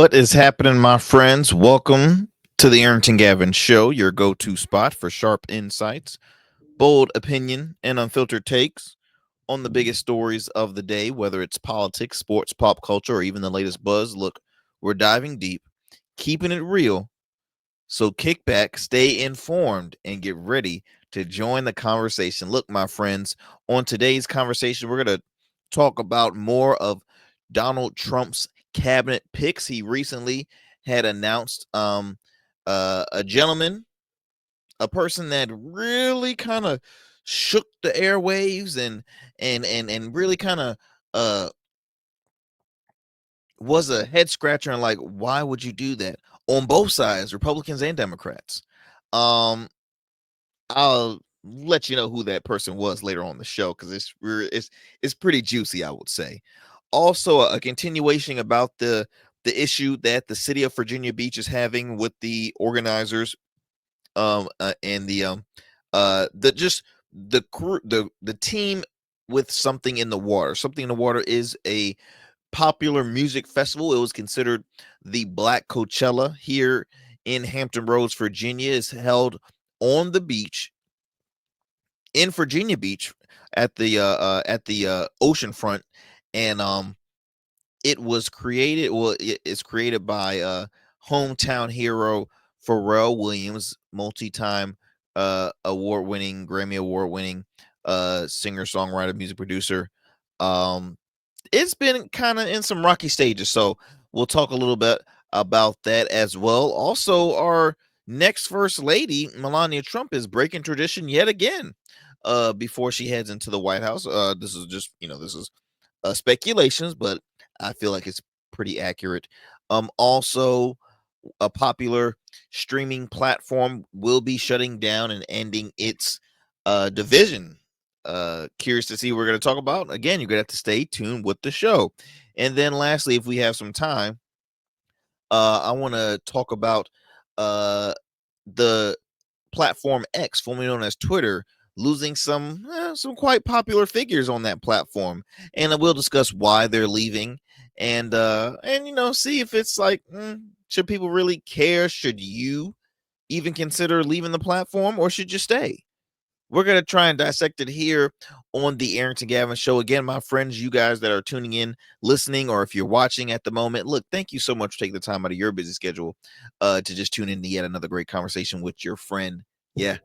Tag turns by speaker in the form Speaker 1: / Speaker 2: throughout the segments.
Speaker 1: What is happening, my friends? Welcome to the Arrington Gavin Show, your go to spot for sharp insights, bold opinion, and unfiltered takes on the biggest stories of the day, whether it's politics, sports, pop culture, or even the latest buzz. Look, we're diving deep, keeping it real. So kick back, stay informed, and get ready to join the conversation. Look, my friends, on today's conversation, we're going to talk about more of Donald Trump's cabinet picks. He recently had announced a gentleman, a person that really kind of shook the airwaves and really kind of uh was a head scratcher, and like, why would you do that, on both sides, Republicans and Democrats. um I'll let you know who that person was later on the show, because it's pretty juicy, I would say. Also, a continuation about the issue that the city of Virginia Beach is having with the organizers, and the just the crew, the team with Something in the Water. Something in the Water is a popular music festival. It was considered the Black Coachella here in Hampton Roads, Virginia. Is held on the beach in Virginia Beach at the ocean front, and it was created. Well, it's created by hometown hero Pharrell Williams, multi-time award-winning, Grammy award-winning singer, songwriter, music producer. Um, it's been kind of in some rocky stages, so we'll talk a little bit about that as well. Also, our next first lady, Melania Trump, is breaking tradition yet again before she heads into the White House. This is just, this is speculations, but I feel like it's pretty accurate. Also, a popular streaming platform will be shutting down and ending its division. Curious to see what we're going to talk about. Again, you're going to have to stay tuned with the show. And then lastly, if we have some time, I want to talk about uh, the platform X, formerly known as Twitter, losing some quite popular figures on that platform, and I will discuss why they're leaving, and see if it's like, should people really care? Should you even consider leaving the platform, or should you stay? We're going to try and dissect it here on the Arrington Gavin Show. Again, my friends, you guys that are tuning in, listening, or if you're watching at the moment, look, thank you so much for taking the time out of your busy schedule to just tune in to yet another great conversation with your friend. Yeah,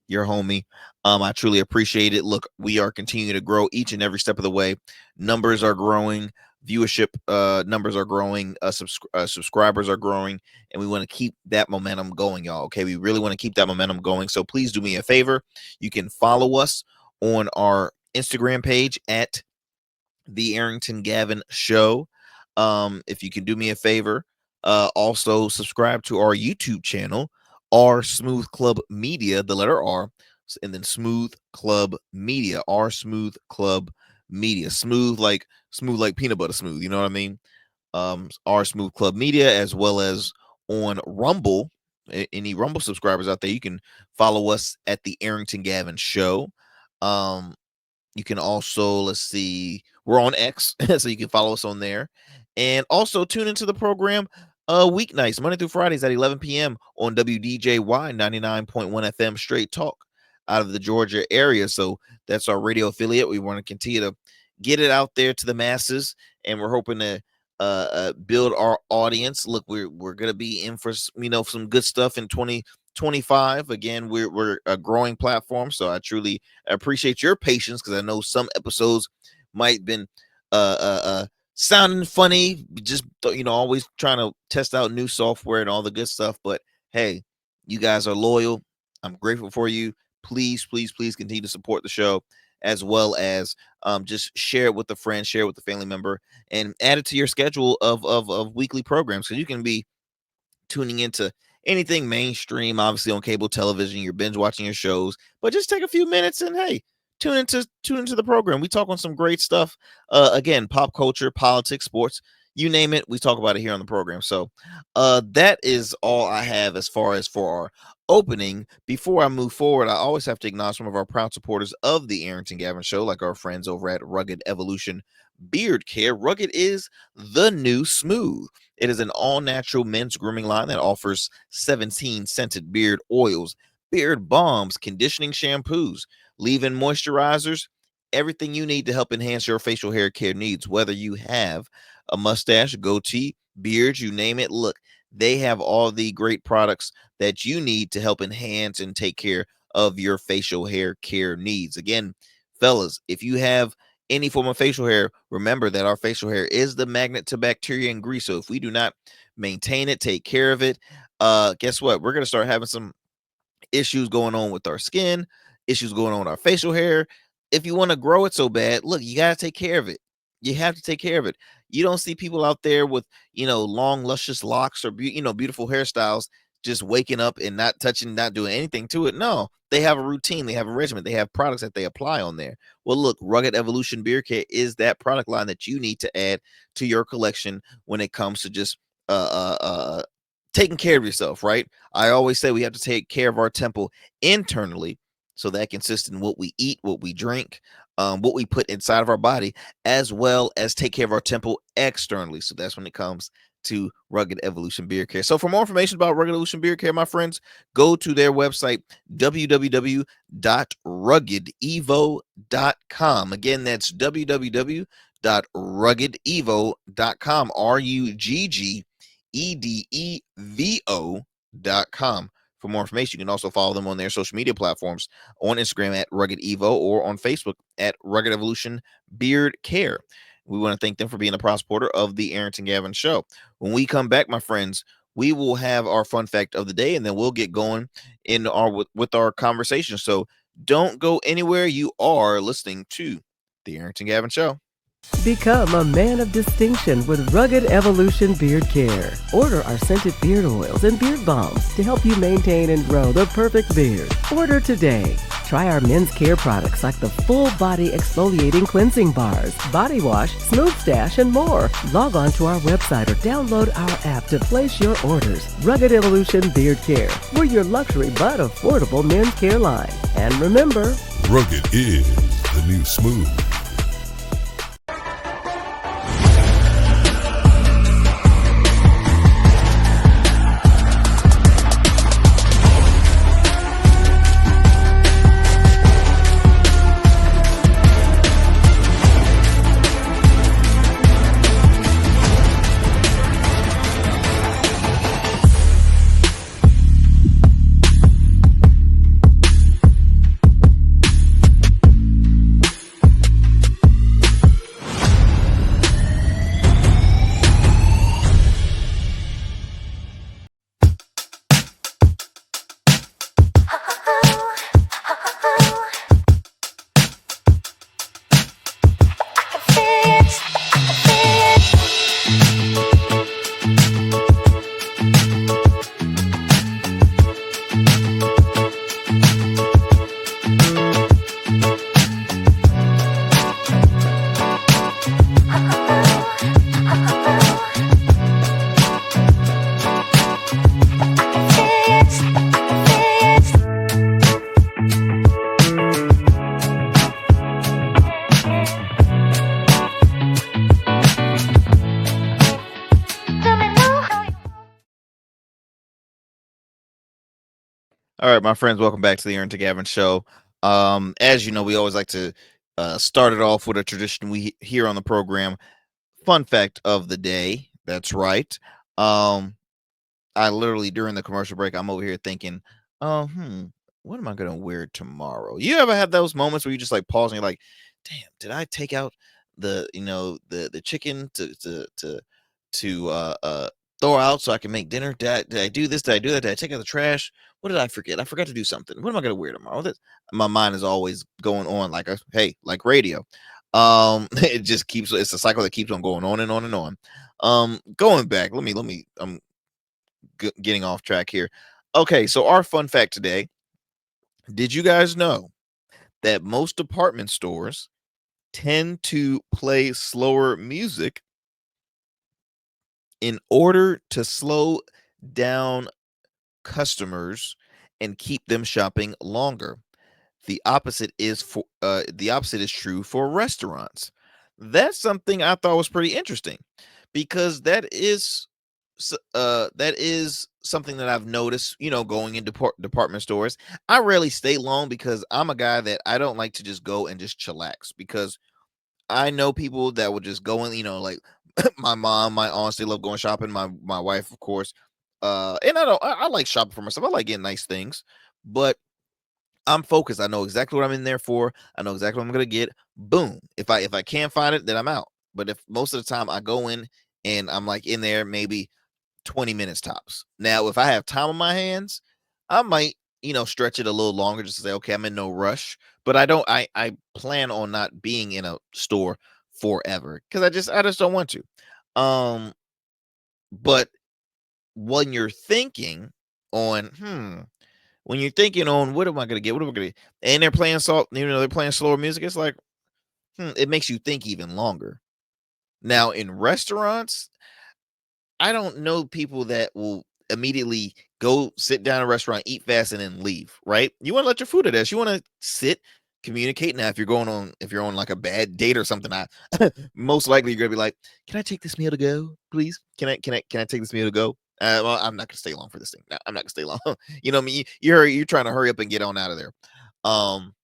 Speaker 1: your homie. I truly appreciate it. Look, we are continuing to grow each and every step of the way. Numbers are growing, viewership numbers are growing, subscribers are growing, and we want to keep that momentum going, y'all. Okay, we really want to keep that momentum going. So please do me a favor. You can follow us on our Instagram page at the Arrington Gavin Show. If you can do me a favor, also subscribe to our YouTube channel, R Smooth Club Media, the letter R, and then Smooth Club Media, R Smooth Club Media, smooth like peanut butter smooth. You know what I mean? R Smooth Club Media, as well as on Rumble. Any Rumble subscribers out there, you can follow us at the Arrington Gavin Show. Um, you can also, let's see, we're on X, so you can follow us on there. And also tune into the program weeknights, Monday through Fridays at 11 p.m. on WDJY 99.1 FM Straight Talk out of the Georgia area. So that's our radio affiliate. We want to continue to get it out there to the masses, and we're hoping to build our audience. Look, we're gonna be in for some good stuff in 2025. Again, we're a growing platform, so I truly appreciate your patience, because I know some episodes might been sounding funny, just always trying to test out new software and all the good stuff. But hey, you guys are loyal. I'm grateful for you. Please, please, please continue to support the show, as well as just share it with a friend, share it with a family member, and add it to your schedule of weekly programs, so you can be tuning into anything mainstream, obviously on cable television. You're binge watching your shows, but just take a few minutes and hey, tune into the program. We talk on some great stuff. Again, pop culture, politics, sports. You name it, we talk about it here on the program. So that is all I have as far as for our opening. Before I move forward, I always have to acknowledge some of our proud supporters of the Arrington Gavin Show, like our friends over at Rugged Evolution Beard Care. Rugged is the new smooth. It is an all-natural men's grooming line that offers 17 scented beard oils, beard balms, conditioning shampoos, leave-in moisturizers, everything you need to help enhance your facial hair care needs, whether you have a mustache, goatee, beard, you name it. Look, they have all the great products that you need to help enhance and take care of your facial hair care needs. Again, fellas, if you have any form of facial hair, remember that our facial hair is the magnet to bacteria and grease. So if we do not maintain it, take care of it, guess what? We're going to start having some issues going on with our skin, issues going on with our facial hair. If you want to grow it so bad, look, you got to take care of it. You have to take care of it. You don't see people out there with, long, luscious locks or, beautiful hairstyles just waking up and not touching, not doing anything to it. No, they have a routine. They have a regimen. They have products that they apply on there. Well, look, Rugged Evolution Beard Care is that product line that you need to add to your collection when it comes to just taking care of yourself, right? I always say we have to take care of our temple internally. So that consists in what we eat, what we drink, what we put inside of our body, as well as take care of our temple externally. So that's when it comes to Rugged Evolution Beard Care. So for more information about Rugged Evolution Beard Care, my friends, go to their website, www.ruggedevo.com. Again, that's www.ruggedevo.com. RUGGEDEVO.com. For more information, you can also follow them on their social media platforms on Instagram at Rugged Evo or on Facebook at Rugged Evolution Beard Care. We want to thank them for being a proud supporter of the Arrington Gavin Show. When we come back, my friends, we will have our fun fact of the day, and then we'll get going in our with our conversation. So don't go anywhere. You are listening to the Arrington Gavin Show.
Speaker 2: Become a man of distinction with Rugged Evolution Beard Care. Order our scented beard oils and beard balms to help you maintain and grow the perfect beard. Order today. Try our men's care products like the full body exfoliating cleansing bars, body wash, smooth stash, and more. Log on to our website or download our app to place your orders. Rugged Evolution Beard Care. We're your luxury but affordable men's care line. And remember,
Speaker 3: Rugged is the new smooth.
Speaker 1: All right, my friends, welcome back to the Arrington Gavin Show. As you know, we always like to start it off with a tradition we hear on the program. Fun fact of the day. That's right. Um, I literally during the commercial break, I'm over here thinking, oh, what am I gonna wear tomorrow? You ever have those moments where you just like pause and you're like, damn, did I take out the chicken to throw out so I can make dinner? Did I do this? Did I do that? Did I take out the trash? What did I forget? I forgot to do something. What am I gonna wear tomorrow? My mind is always going on like like radio. It just keeps it's a cycle that keeps on going on and on and on. Going back, let me I'm getting off track here. Okay, so our fun fact today, did you guys know that most department stores tend to play slower music In order to slow down customers and keep them shopping longer. The opposite is true for restaurants. That's something I thought was pretty interesting because that is something that I've noticed, going into department stores. I rarely stay long because I'm a guy that I don't like to just go and just chillax because I know people that would just go in, like my mom, my aunts, they love going shopping. My wife, of course. And I like shopping for myself. I like getting nice things, but I'm focused. I know exactly what I'm in there for. I know exactly what I'm gonna get. Boom. If I can't find it, then I'm out. But if most of the time I go in and I'm like in there maybe 20 minutes tops. Now, if I have time on my hands, I might, stretch it a little longer just to say, okay, I'm in no rush. But I plan on not being in a store forever because I just don't want to. Um, but when you're thinking on, when you're thinking on what am I gonna get? What am I gonna get? And they're playing they're playing slower music, it's like, it makes you think even longer. Now in restaurants, I don't know people that will immediately go sit down at a restaurant, eat fast, and then leave. Right? You want to let your food at us. You want to sit, communicate. Now, if you're on like a bad date or something, I most likely you're gonna be like, "Can I take this meal to go, please? Can I take this meal to go?" Well, I'm not gonna stay long for this thing. No, I'm not gonna stay long. You know what I mean? You're trying to hurry up and get on out of there. Um,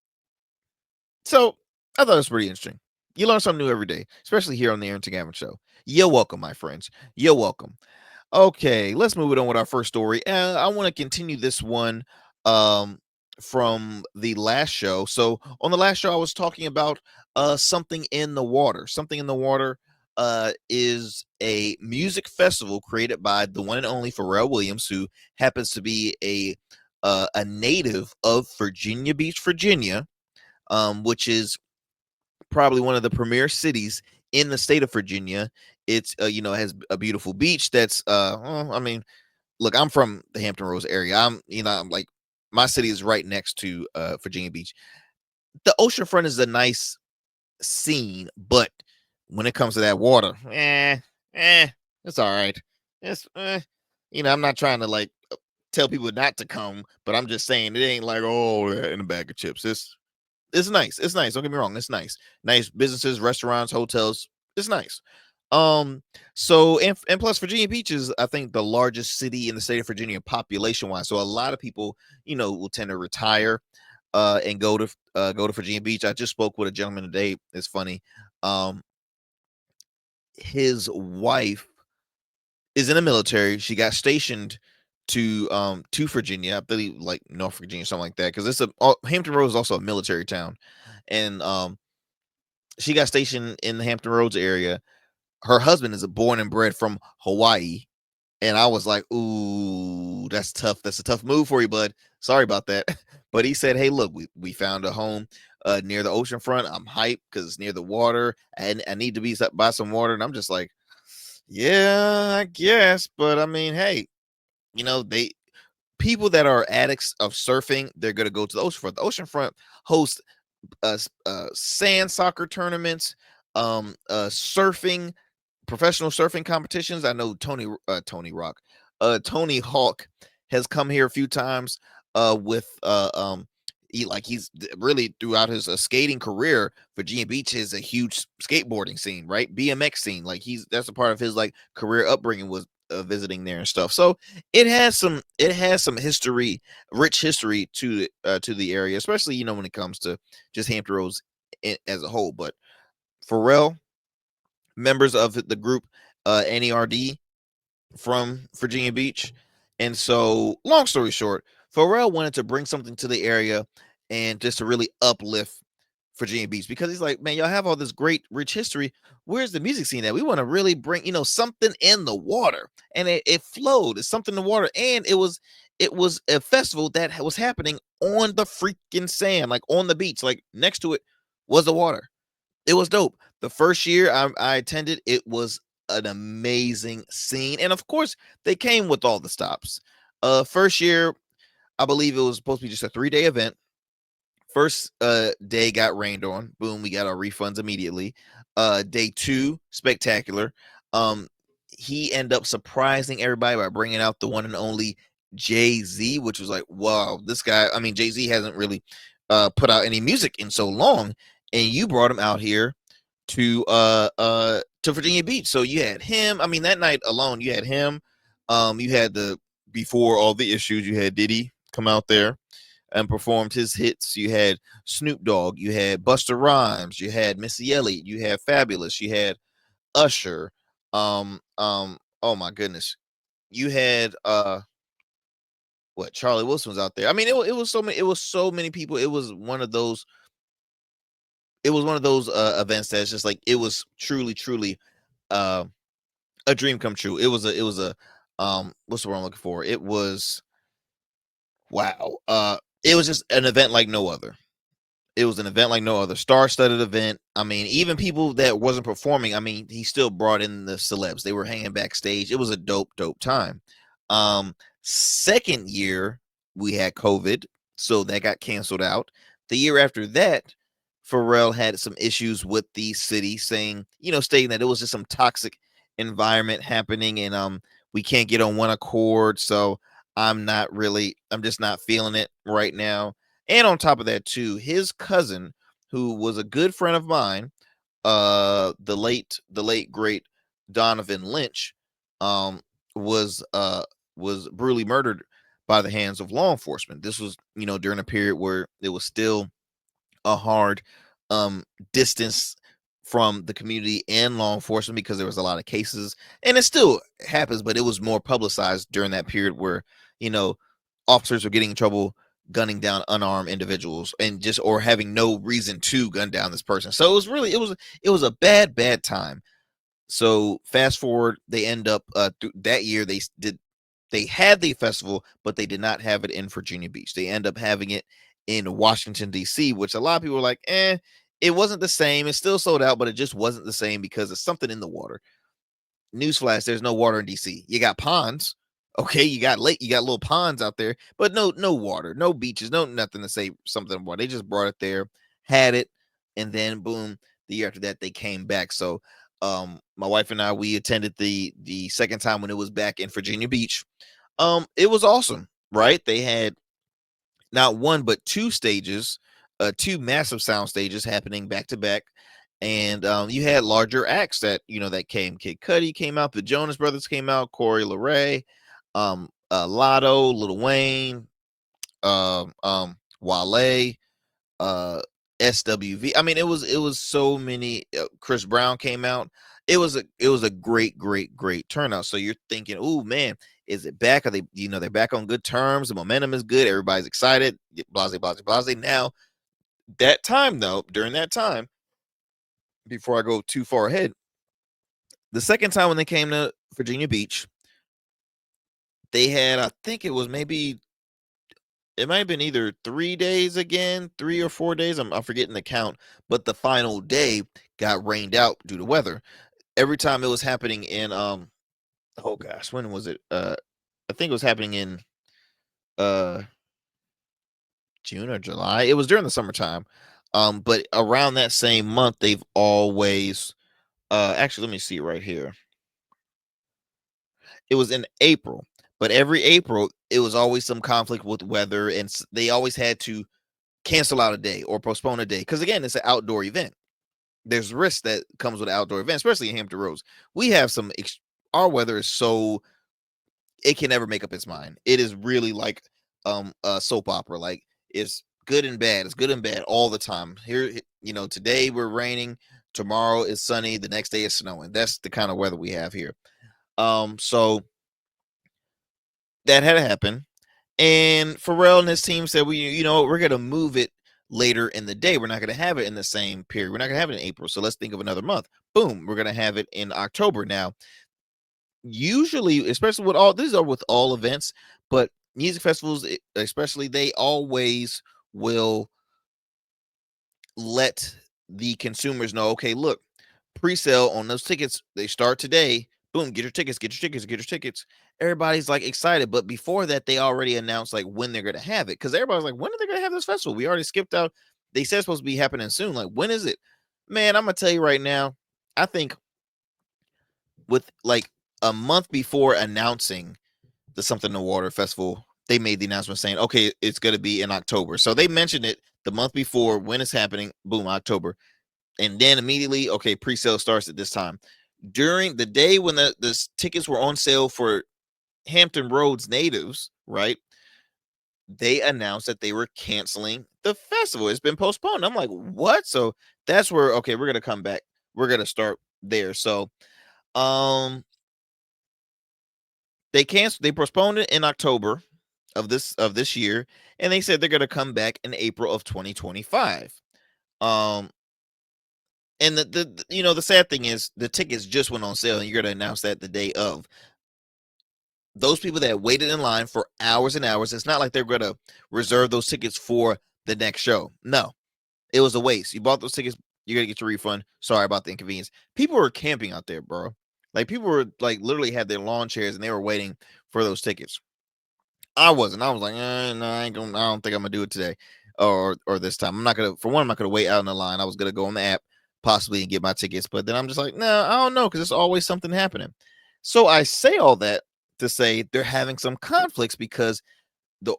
Speaker 1: so I thought it was pretty interesting. You learn something new every day, especially here on the Arrington Gavin Show. You're welcome, my friends. You're welcome. Okay, let's move it on with our first story. I want to continue this one um, from the last show. So on the last show, I was talking about something in the water. Something in the water is a music festival created by the one and only Pharrell Williams, who happens to be a native of Virginia Beach, Virginia, which is probably one of the premier cities in the state of Virginia. It's has a beautiful beach that's I mean, look, I'm from the Hampton Roads area. I'm like my city is right next to Virginia Beach. The oceanfront is a nice scene, but when it comes to that water, it's all right. It's I'm not trying to like tell people not to come, but I'm just saying it ain't like, oh, yeah, in a bag of chips. It's nice. It's nice. Don't get me wrong. It's nice. Nice businesses, restaurants, hotels. It's nice. So and plus Virginia Beach is, I think, the largest city in the state of Virginia population wise. So a lot of people, will tend to retire and go to Virginia Beach. I just spoke with a gentleman today. It's funny. Um his wife is in the military. She got stationed to Virginia, I believe, like North Virginia, something like that. Because Hampton Roads is also a military town, and she got stationed in the Hampton Roads area. Her husband is a born and bred from Hawaii, and I was like, "Ooh, that's tough. That's a tough move for you, bud. Sorry about that." But he said, "Hey, look, we found a home near the ocean front. I'm hyped because it's near the water, and I need to be by some water." And I'm just like, "Yeah, I guess, but I mean, hey, they people that are addicts of surfing, they're gonna go to the oceanfront. The oceanfront hosts sand soccer tournaments, surfing, professional surfing competitions. I know Tony Hawk has come here a few times with really throughout his skating career. Virginia Beach is a huge skateboarding scene, right? BMX scene. Like that's a part of his like career upbringing was visiting there and stuff. So it has some history, rich history to the area, especially when it comes to just Hampton Roads as a whole. But Pharrell, members of the group NERD from Virginia Beach. And so, long story short, Pharrell wanted to bring something to the area and just to really uplift Virginia Beach because he's like, man, y'all have all this great, rich history. Where's the music scene at? We want to really bring, something in the water, and it flowed. It's something in the water, and it was a festival that was happening on the freaking sand, like on the beach, like next to it was the water. It was dope. The first year I attended, it was an amazing scene, and of course, they came with all the stops. First year, I believe it was supposed to be just a 3-day event. First day got rained on. Boom, we got our refunds immediately. Day 2, spectacular. Um, he ended up surprising everybody by bringing out the one and only Jay-Z, which was like, wow, this guy, I mean, Jay-Z hasn't really put out any music in so long, and you brought him out here to Virginia Beach. So you had him. I mean, that night alone, you had him. You had before all the issues, you had Diddy come out there and performed his hits. You had Snoop Dogg, you had Busta Rhymes, you had Missy Elliott, you had Fabulous, you had Usher. Oh my goodness, you had what, Charlie Wilson was out there. I mean, it was so many. It was so many people. It was one of those. It was one of those events that's just like, it was truly uh, a dream come true. It was a what's the word I'm looking for? It was, wow. It was just an event like no other. It was an event like no other. Star-studded event. I mean, even people that wasn't performing, I mean, he still brought in the celebs. They were hanging backstage. It was a dope time. Second year, we had COVID, so that got canceled out. The year after that, Pharrell had some issues with the city, saying, stating that it was just some toxic environment happening, and we can't get on one accord. So I'm just not feeling it right now. And on top of that, too, his cousin, who was a good friend of mine, the late great Donovan Lynch, was brutally murdered by the hands of law enforcement. This was, during a period where it was still a hard distance from the community and law enforcement, because there was a lot of cases, and it still happens, but it was more publicized during that period where, officers were getting in trouble gunning down unarmed individuals, and just, or having no reason to gun down this person. So it was a bad time. So fast forward, they end up that year they had the festival, but they did not have it in Virginia Beach. They end up having it in Washington, D.C., which a lot of people were like, it wasn't the same. It still sold out, but it just wasn't the same because there's something in the water. Newsflash, there's no water in DC. You got ponds. Okay, you got little ponds out there, but no water, no beaches, no nothing to say something about. They just brought it there, had it, and then boom, the year after that they came back. So my wife and I, we attended the second time when it was back in Virginia Beach. It was awesome, right? They had not one but two stages, two massive sound stages happening back to back. And you had larger acts that came. Kid Cudi came out, the Jonas Brothers came out, Corey LeRae, Lotto, Lil Wayne, Wale, SWV. I mean, it was so many. Chris Brown came out. It was a great turnout. So you're thinking, oh man, is it back? Are they, they're back on good terms? The momentum is good. Everybody's excited. Blase. Now, during that time, before I go too far ahead, the second time when they came to Virginia Beach, they had, I think it might have been either 3 days again, 3 or 4 days. I'm forgetting the count, but the final day got rained out due to weather. Every time it was happening in oh gosh, when was it? I think it was happening in June or July. It was during the summertime. But around that same month, they've always actually, let me see right here. It was in April, but every April it was always some conflict with weather, and they always had to cancel out a day or postpone a day, because again, it's an outdoor event. There's risk that comes with an outdoor event, especially in Hampton Roads. We have our weather is so, it can never make up its mind. It is really like a soap opera. Like, it's good and bad. It's good and bad all the time. Here, today we're raining, tomorrow is sunny, the next day is snowing. That's the kind of weather we have here. So that had to happen. And Pharrell and his team said, we're going to move it later in the day. We're not going to have it in the same period. We're not going to have it in April. So let's think of another month. Boom. We're going to have it in October. Now, usually, especially these are with all events, but music festivals, especially, they always will let the consumers know, okay, look, pre-sale on those tickets, they start today. Boom, get your tickets. Everybody's like excited, but before that, they already announced like when they're gonna have it, because everybody's like, when are they gonna have this festival? We already skipped out. They said it's supposed to be happening soon. Like, when is it? Man, I'm gonna tell you right now, I think with like a month before announcing the Something in the Water Festival, they made the announcement saying, okay, it's going to be in October. So they mentioned it the month before when it's happening, boom, October. And then immediately, okay, pre-sale starts at this time. During the day when the tickets were on sale for Hampton Roads natives, right? They announced that they were canceling the festival. It's been postponed. I'm like, what? So that's where, okay, we're gonna come back. We're gonna start there. So they postponed it in October of this year, and they said they're gonna come back in April of 2025. And the sad thing is the tickets just went on sale, and you're gonna announce that the day of. Those people that waited in line for hours and hours, it's not like they're gonna reserve those tickets for the next show. No, it was a waste. You bought those tickets, you're gonna get your refund. Sorry about the inconvenience. People were camping out there, bro. Like people were like literally had their lawn chairs and they were waiting for those tickets. I wasn't. I was like, no, I don't think I'm gonna do it today or this time. I'm not gonna wait out in the line. I was gonna go on the app possibly and get my tickets, but then I'm just like, no, I don't know, because there's always something happening. So I say all that to say they're having some conflicts because the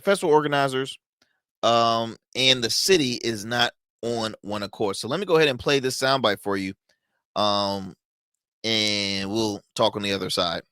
Speaker 1: festival organizers, and the city is not on one accord. So let me go ahead and play this soundbite for you, and we'll talk on the other side.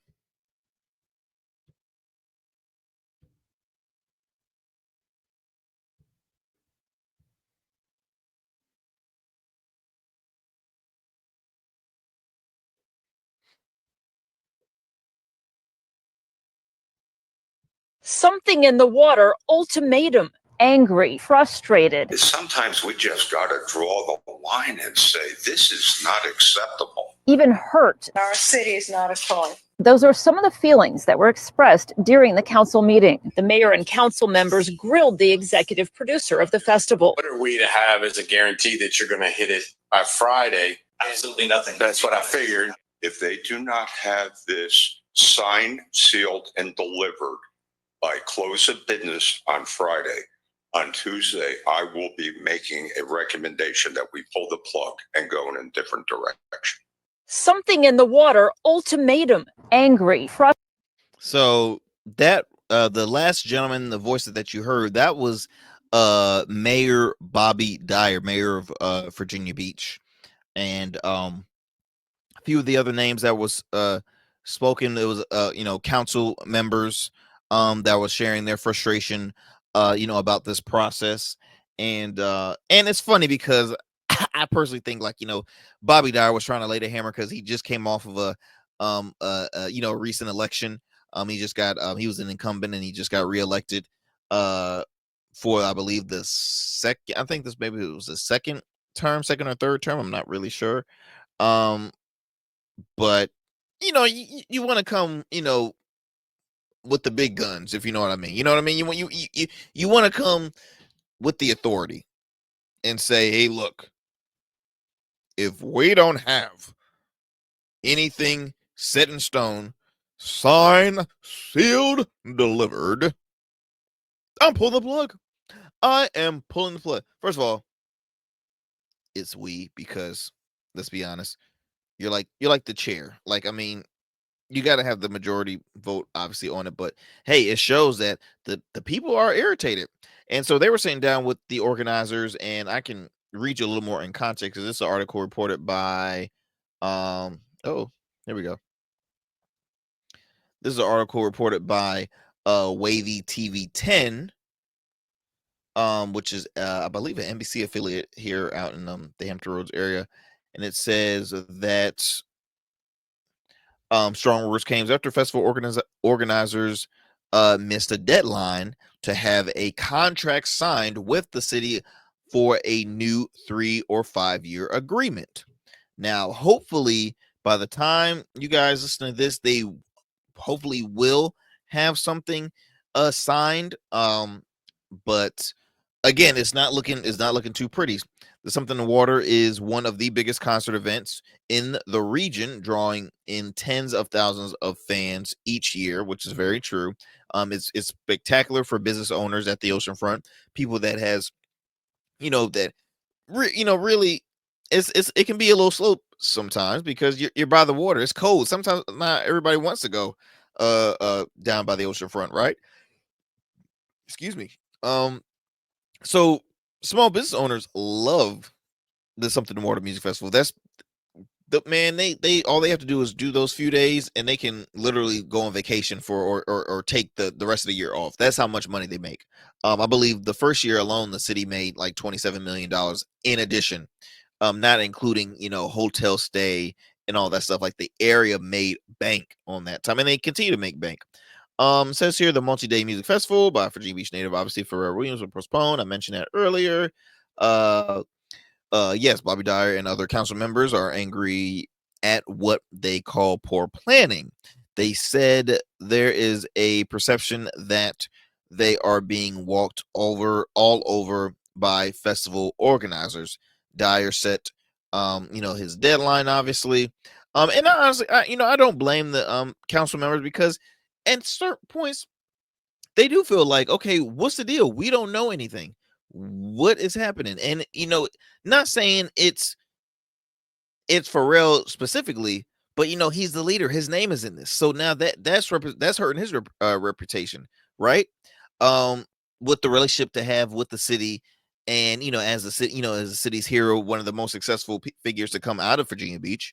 Speaker 4: Something in the water, ultimatum, angry, frustrated.
Speaker 5: Sometimes we just got to draw the line and say, this is not acceptable.
Speaker 4: Even hurt.
Speaker 6: Our city is not a toy.
Speaker 4: Those are some of the feelings that were expressed during the council meeting. The mayor and council members grilled the executive producer of the festival.
Speaker 7: What are we to have as a guarantee that you're going to hit it by Friday? Absolutely nothing. That's what I figured.
Speaker 5: If they do not have this signed, sealed, and delivered by close of business on Friday, on Tuesday, I will be making a recommendation that we pull the plug and go in a different direction.
Speaker 4: Something in the water, ultimatum, angry, frustrated.
Speaker 1: So that the last gentleman, the voice that you heard, that was Mayor Bobby Dyer, mayor of Virginia Beach, and a few of the other names that was spoken. It was council members that was sharing their frustration about this process, and it's funny because I personally think Bobby Dyer was trying to lay the hammer because he just came off of a recent election. He just got he was an incumbent and he just got reelected for I believe the second. I think maybe it was the second or third term. I'm not really sure. But you want to come with the big guns, if you know what I mean. You know what I mean? You want to come with the authority and say, hey, look, if we don't have anything set in stone, signed, sealed, delivered, I'm pulling the plug. I am pulling the plug. First of all, it's we, because let's be honest, you're like the chair. Like, I mean, you got to have the majority vote obviously on it, but hey, it shows that the people are irritated. And so they were sitting down with the organizers, and I can read you a little more in context because this is an article reported by here we go. This is an article reported by Wavy TV 10, which is I believe an NBC affiliate here out in the Hampton Roads area, and it says that strong rumors came after festival organizers missed a deadline to have a contract signed with the city for a new 3 or 5 year agreement. Now, hopefully, by the time you guys listen to this, they hopefully will have something signed. But again, it's not looking too pretty. The Something in the Water is one of the biggest concert events in the region, drawing in tens of thousands of fans each year, which is very true. It's spectacular for business owners at the oceanfront, people that has, really, it can be a little slow sometimes because you're by the water. It's cold. Sometimes not everybody wants to go down by the ocean front, right? Excuse me. So small business owners love the Something in Water Music Festival. That's the man. They all they have to do is do those few days, and they can literally go on vacation for or take the rest of the year off. That's how much money they make. I believe the first year alone, the city made like $27 million in addition, not including hotel stay and all that stuff. Like the area made bank on that time, and they continue to make bank. Says here the multi-day music festival by Virginia Beach native, obviously Pharrell Williams, was postponed. I mentioned that earlier. Yes, Bobby Dyer and other council members are angry at what they call poor planning. They said there is a perception that they are being walked all over by festival organizers. Dyer set, his deadline, obviously. And honestly, I don't blame the council members because at certain points they do feel like, okay, what's the deal? We don't know anything. What is happening? And not saying it's Pharrell specifically, but he's the leader. His name is in this, so now that's hurting his reputation, right? With the relationship to have with the city, and as the city, as the city's hero, one of the most successful figures to come out of Virginia Beach,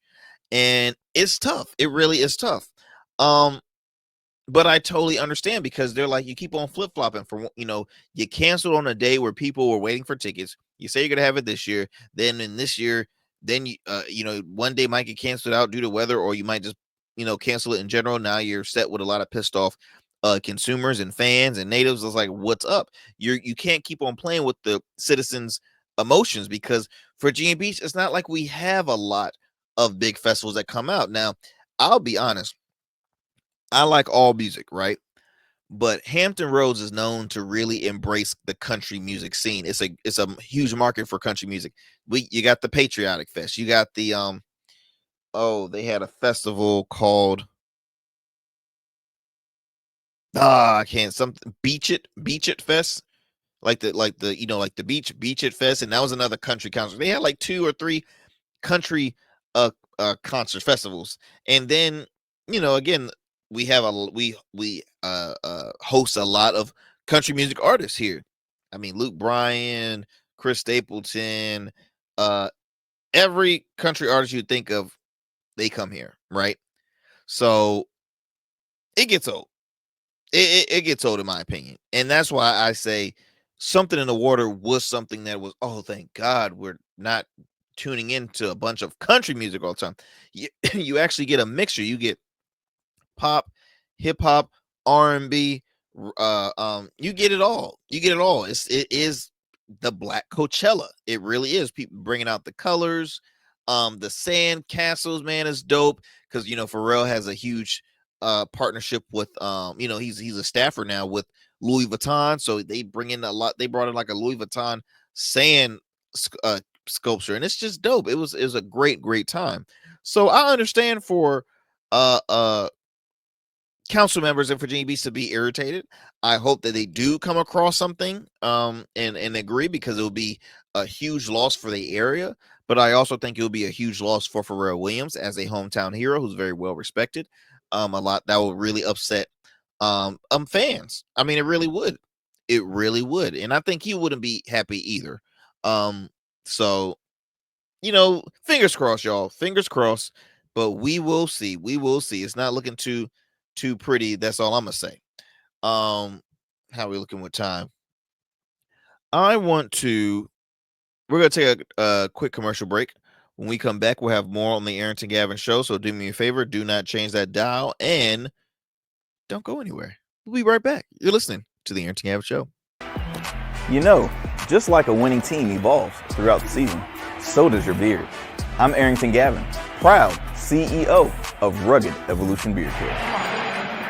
Speaker 1: and it's tough. It really is tough. But I totally understand because they're like, you keep on flip-flopping for, you canceled on a day where people were waiting for tickets. You say you're going to have it this year. Then in this year, then one day might get canceled out due to weather, or you might just, cancel it in general. Now you're set with a lot of pissed off consumers and fans and natives. It's like, what's up? You can't keep on playing with the citizens' emotions because Virginia Beach, it's not like we have a lot of big festivals that come out. Now, I'll be honest. I like all music, right? But Hampton Roads is known to really embrace the country music scene. It's a huge market for country music. You got the Patriotic Fest. You got the they had a festival called Beach It Fest. Like the Beach It Fest, and that was another country concert. They had like 2 or 3 country concert festivals. And then, again, we have we host a lot of country music artists here. I mean, Luke Bryan, Chris Stapleton, every country artist you think of, they come here, right? So it gets old. It gets old in my opinion. And that's why I say Something in the Water was something that was, oh, thank God we're not tuning into a bunch of country music all the time. You actually get a mixture. You get pop, hip hop, R&B, you get it all. It is the Black Coachella. It really is. People bringing out the colors, the sand castles, man, is dope because Pharrell has a huge partnership with he's a staffer now with Louis Vuitton, so they bring in a lot. They brought in like a Louis Vuitton sand sculpture, and it's just dope. It was a great time. So I understand for council members in Virginia Beach to be irritated. I hope that they do come across something and agree, because it will be a huge loss for the area. But I also think it will be a huge loss for Pharrell Williams as a hometown hero who's very well respected. A lot that will really upset fans. I mean, it really would. It really would. And I think he wouldn't be happy either. So, fingers crossed, y'all. Fingers crossed. But we will see. We will see. It's not looking too pretty. That's all I'm gonna say. How are we looking with time? We're gonna take a quick commercial break. When we come back, we'll have more on the Arrington Gavin show. So do me a favor, do not change that dial and don't go anywhere. We'll be right back. You're listening to the Arrington Gavin show.
Speaker 8: Just like a winning team evolves throughout the season, so does your beard. I'm Arrington Gavin, proud CEO of Rugged Evolution Beard Care.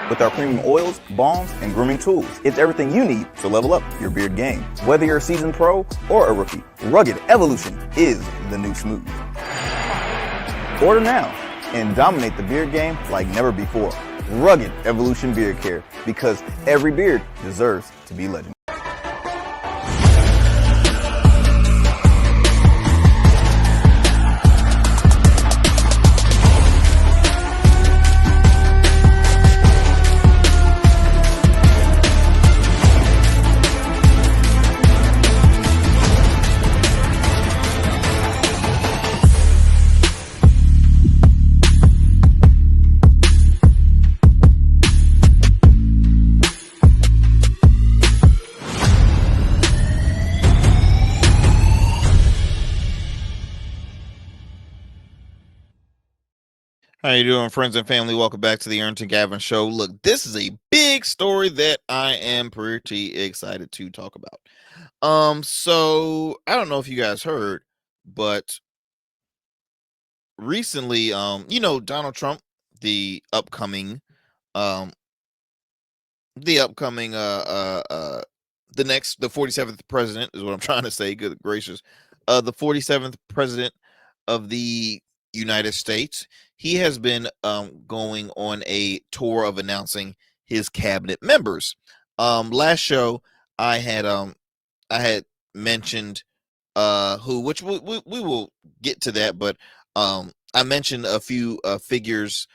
Speaker 8: With our premium oils, balms, and grooming tools, it's everything you need to level up your beard game. Whether you're a seasoned pro or a rookie, Rugged Evolution is the new smooth. Order now and dominate the beard game like never before. Rugged Evolution Beard Care, because every beard deserves to be legendary.
Speaker 1: How you doing, friends and family? Welcome back to the Arrington Gavin Show. Look, this is a big story that I am pretty excited to talk about. So I don't know if you guys heard, but recently, Donald Trump, the upcoming, um, the 47th president is what I'm trying to say. Good gracious, the 47th president of the United States. He has been going on a tour of announcing his cabinet members. Last show I had mentioned which we will get to that, but I mentioned a few figures,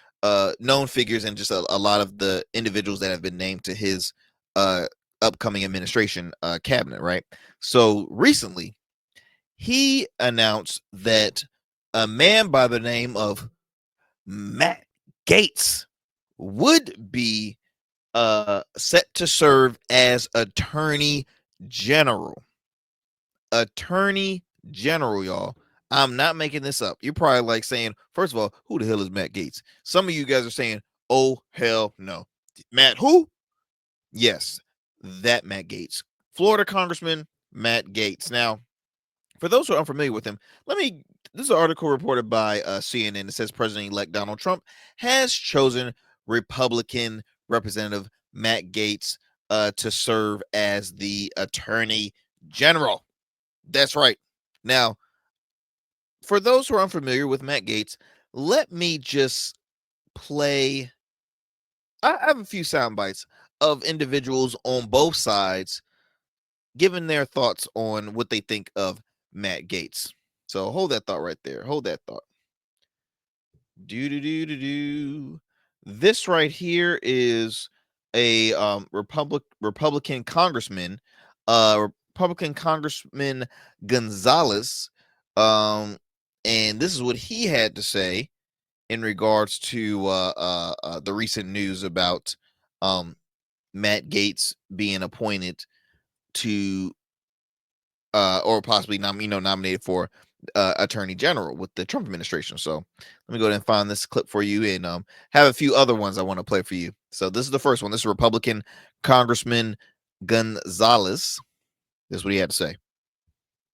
Speaker 1: known figures, and just a lot of the individuals that have been named to his upcoming administration cabinet, right? So recently he announced that a man by the name of Matt Gaetz would be set to serve as Attorney General. Attorney General, y'all. I'm not making this up. You're probably like saying, first of all, who the hell is Matt Gaetz? Some of you guys are saying, oh, hell no. Matt who? Yes, that Matt Gaetz. Florida Congressman Matt Gaetz. Now, for those who are unfamiliar with him, this is an article reported by CNN that says President-elect Donald Trump has chosen Republican Representative Matt Gaetz to serve as the Attorney General. That's right. Now, for those who are unfamiliar with Matt Gaetz, let me just play. I have a few sound bites of individuals on both sides giving their thoughts on what they think of Matt Gaetz. So hold that thought right there. Hold that thought. This right here is a Republican Congressman, Republican Congressman Gonzalez, and this is what he had to say in regards to the recent news about Matt Gaetz being appointed to or possibly nominated for Attorney General with the Trump administration. So let me go ahead and find this clip for you, and have a few other ones I want to play for you. So this is the first one. This is Republican Congressman Gonzalez. This is what he had to say.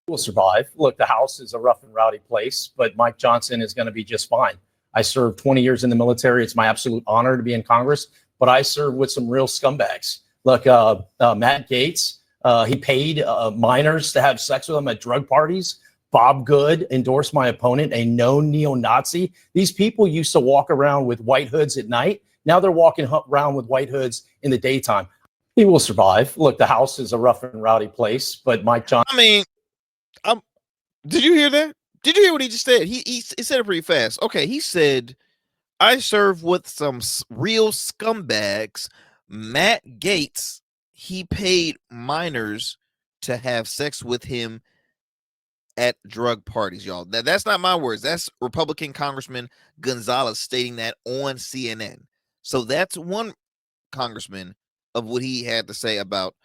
Speaker 9: Will survive. Look, the House is a rough and rowdy place, but Mike Johnson is going to be just fine. I served 20 years in the military. It's my absolute honor to be in Congress, but I served with some real scumbags. Look, Matt Gaetz, he paid minors to have sex with him at drug parties. Bob Good endorsed my opponent, a known neo-Nazi. These people used to walk around with white hoods at night. Now they're walking around with white hoods in the daytime. He will survive. Look, the House is a rough and rowdy place, but Mike Johnson.
Speaker 1: Did you hear that? Did you hear what he just said? He said it pretty fast. Okay, he said, I serve with some real scumbags. Matt Gaetz, he paid minors to have sex with him at drug parties, y'all. That's not my words. That's Republican Congressman Gonzalez stating that on CNN. So that's one congressman of what he had to say about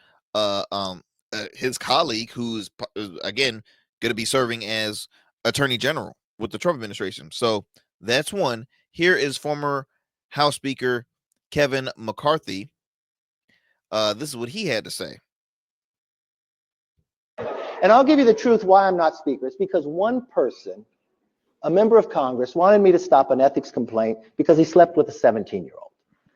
Speaker 1: his colleague, who's again going to be serving as Attorney General with the Trump administration. So that's one. Here is former House Speaker Kevin McCarthy. This is what he had to say.
Speaker 10: And I'll give you the truth why I'm not speaker. It's because one person, a member of Congress, wanted me to stop an ethics complaint because he slept with a 17-year-old.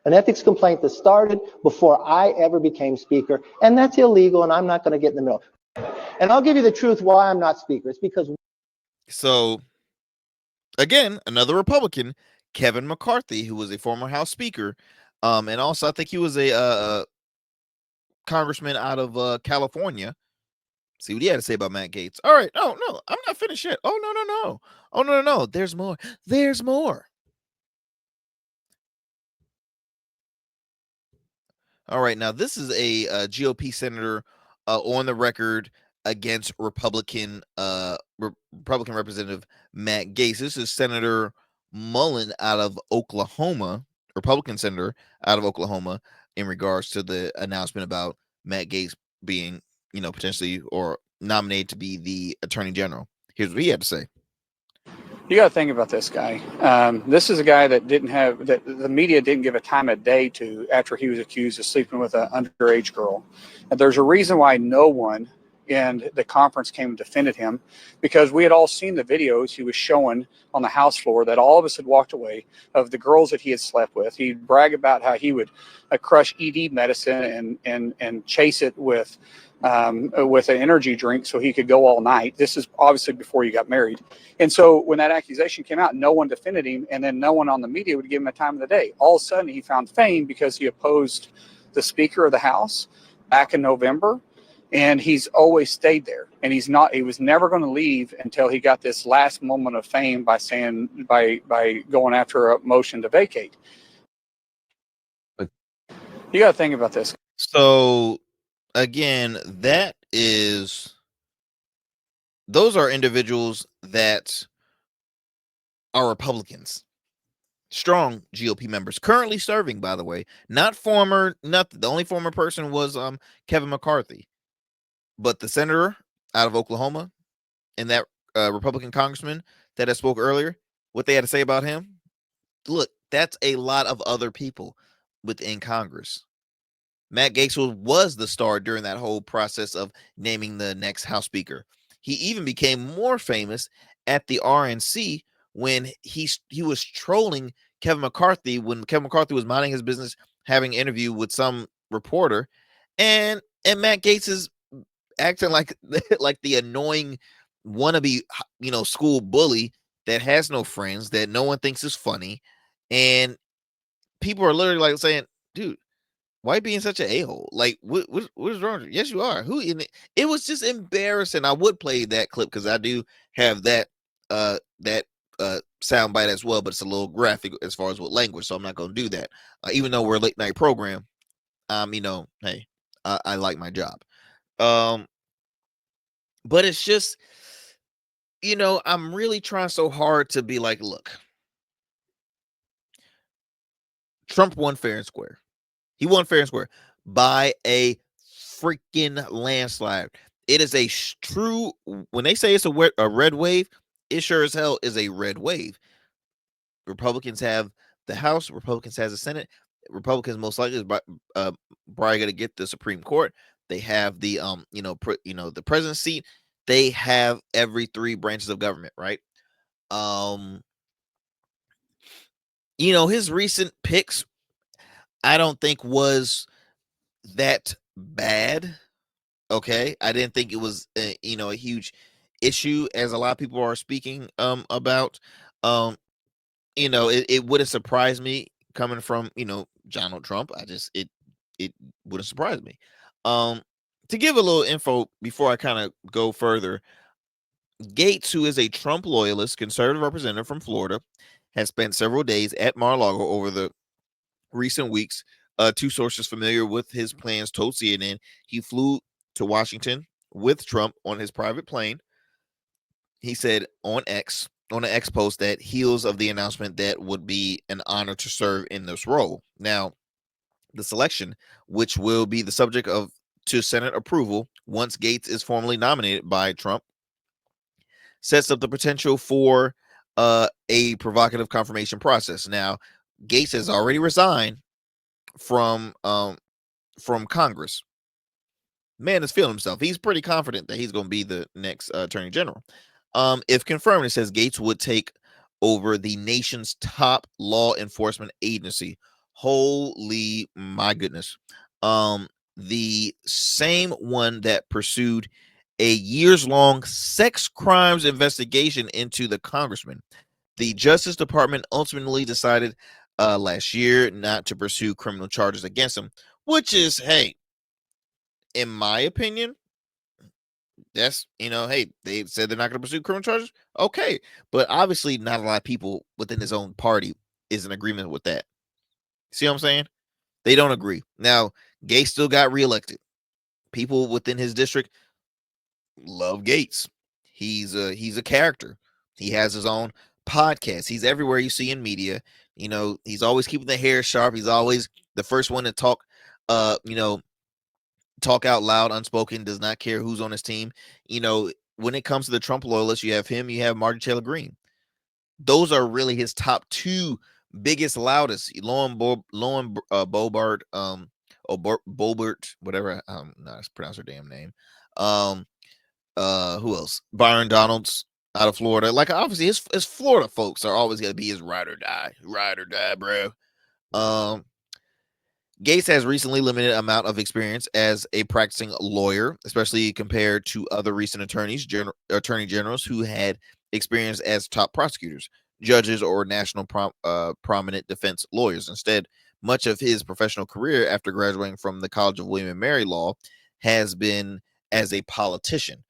Speaker 10: An ethics complaint that started before I ever became speaker, and that's illegal, and I'm not going to get in the middle. And I'll give you the truth why I'm not speaker. It's because...
Speaker 1: So, again, another Republican, Kevin McCarthy, who was a former House Speaker, and also I think he was a congressman out of California. See what he had to say about Matt Gaetz. All right. Oh, no, I'm not finished yet. Oh, no. Oh, no. There's more. There's more. All right. Now, this is a GOP senator on the record against Republican Representative Matt Gaetz. This is Senator Mullen out of Oklahoma, Republican senator out of Oklahoma, in regards to the announcement about Matt Gaetz being, potentially or nominated to be the Attorney General. Here's what he had to say.
Speaker 11: You got to think about this guy. This is a guy that the media didn't give a time of day to after he was accused of sleeping with an underage girl. And there's a reason why no one in the conference came and defended him, because we had all seen the videos he was showing on the House floor that all of us had walked away of the girls that he had slept with. He'd brag about how he would crush ED medicine and chase it with an energy drink so he could go all night. This is obviously before he got married. And so when that accusation came out, no one defended him, and then no one on the media would give him a time of the day. All of a sudden, he found fame because he opposed the Speaker of the House back in November, and he's always stayed there. And he was never going to leave until he got this last moment of fame by going after a motion to vacate. You got to think about this.
Speaker 1: So again, those are individuals that are Republicans, strong GOP members, currently serving, by the way, not the only former person was Kevin McCarthy, but the senator out of Oklahoma and that Republican congressman that I spoke earlier, what they had to say about him. Look, that's a lot of other people within Congress. Matt Gaetz was the star during that whole process of naming the next House Speaker. He even became more famous at the RNC when he was trolling Kevin McCarthy when Kevin McCarthy was minding his business, having an interview with some reporter, and Matt Gaetz is acting like the annoying wannabe, school bully that has no friends, that no one thinks is funny, and people are literally like saying, "Dude, why being such an a-hole? Like, what is wrong with you?" Yes, you are. Who in it? It was just embarrassing. I would play that clip because I do have that soundbite as well, but it's a little graphic as far as what language, so I'm not going to do that. Even though we're a late night program, hey, I like my job. But it's just, I'm really trying so hard to be like, look, Trump won fair and square. He won fair and square by a freaking landslide. It is a true, when they say it's a red wave, it sure as hell is a red wave. Republicans have the House, Republicans has the Senate, Republicans most likely is probably going to get the Supreme Court. They have the the president's seat. They have every three branches of government, right? His recent picks, I don't think was that bad. Okay, I didn't think it was a huge issue as a lot of people are speaking about. It would have surprised me coming from Donald Trump. It would have surprised me. To give a little info before I kind of go further, Gaetz, who is a Trump loyalist, conservative representative from Florida, has spent several days at Mar-a-Lago over the recent weeks. Two sources familiar with his plans told CNN he flew to Washington with Trump on his private plane. He said on an X post that heels of the announcement that would be an honor to serve in this role. Now, the selection, which will be the subject to Senate approval once Gaetz is formally nominated by Trump, sets up the potential for a provocative confirmation process. Now, Gaetz has already resigned from Congress. Man is feeling himself. He's pretty confident that he's going to be the next attorney general. If confirmed, it says Gaetz would take over the nation's top law enforcement agency. Holy my goodness. The same one that pursued a years-long sex crimes investigation into the congressman. The Justice Department ultimately decided last year not to pursue criminal charges against him, which is, hey, in my opinion, that's, hey, they said they're not going to pursue criminal charges. Okay. But obviously not a lot of people within his own party is in agreement with that. See what I'm saying? They don't agree. Now, Gaetz still got reelected. People within his district love Gaetz. He's a character. He has his own podcast. He's everywhere you see in media. He's always keeping the hair sharp. He's always the first one to talk, talk out loud, unspoken, does not care who's on his team. When it comes to the Trump loyalists, you have him, you have Marjorie Taylor Greene. those are really his top two biggest, loudest. Bobart, or Bobert, whatever. No, it's pronounce her damn name. Who else? Byron Donalds out of Florida. Like, obviously his Florida folks are always gonna be his ride or die, bro. Gaetz has recently limited amount of experience as a practicing lawyer, especially compared to other recent attorney generals who had experience as top prosecutors, judges, or national prominent defense lawyers. Instead, much of his professional career after graduating from the College of William and Mary Law has been as a politician.